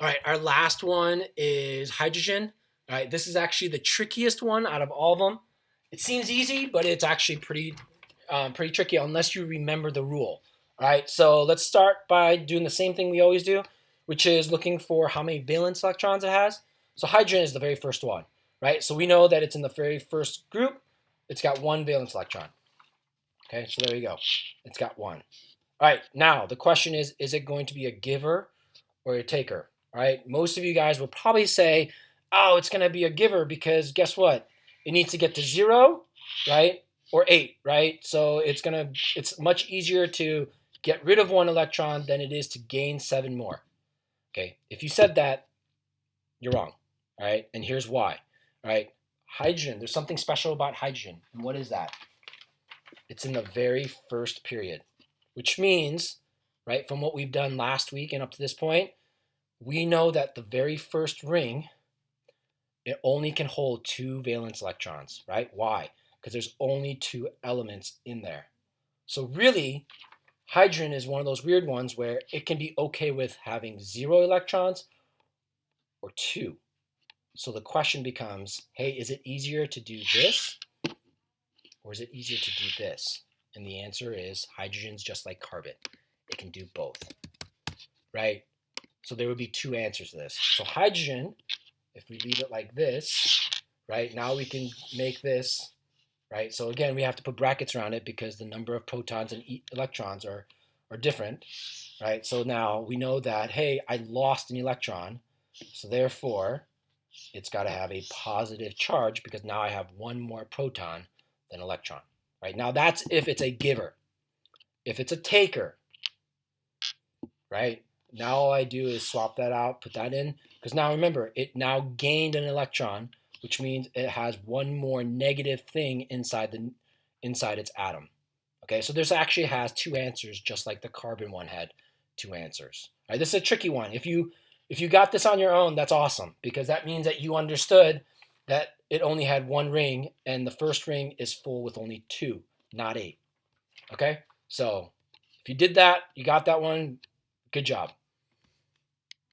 All right, our last one is hydrogen. All right, this is actually the trickiest one out of all of them. It seems easy, but it's actually pretty tricky unless you remember the rule. All right, so let's start by doing the same thing we always do, which is looking for how many valence electrons it has. So hydrogen is the very first one, right? So we know that it's in the very first group. It's got one valence electron. Okay, so there you go. It's got one. All right, now the question is it going to be a giver or a taker? All right, most of you guys will probably say, oh, it's going to be a giver because guess what? It needs to get to 0, right? Or 8, right? So it's much easier to get rid of one electron than it is to gain 7 more. Okay, if you said that, you're wrong. All right, and here's why. All right, hydrogen, there's something special about hydrogen. And what is that? It's in the very first period, which means, right, from what we've done last week and up to this point, we know that the very first ring, it only can hold 2 valence electrons, right? Why? Because there's only 2 elements in there. So really, hydrogen is one of those weird ones where it can be okay with having 0 electrons or 2. So the question becomes, hey, is it easier to do this or is it easier to do this? And the answer is hydrogen's just like carbon. It can do both, right? So there would be 2 answers to this. So hydrogen, if we leave it like this, right, now we can make this, right? So again, we have to put brackets around it because the number of protons and electrons are different, right? So now we know that, hey, I lost an electron, so therefore it's got to have a positive charge because now I have one more proton than electron, right? Now that's if it's a giver. If it's a taker, right, now all I do is swap that out, put that in, because now remember, it now gained an electron, which means it has one more negative thing inside its atom. Okay, so this actually has 2 answers, just like the carbon one had 2 answers. All right, this is a tricky one. If you got this on your own, that's awesome, because that means that you understood that it only had 1 ring, and the first ring is full with only 2, not 8. Okay, so if you did that, you got that one, good job.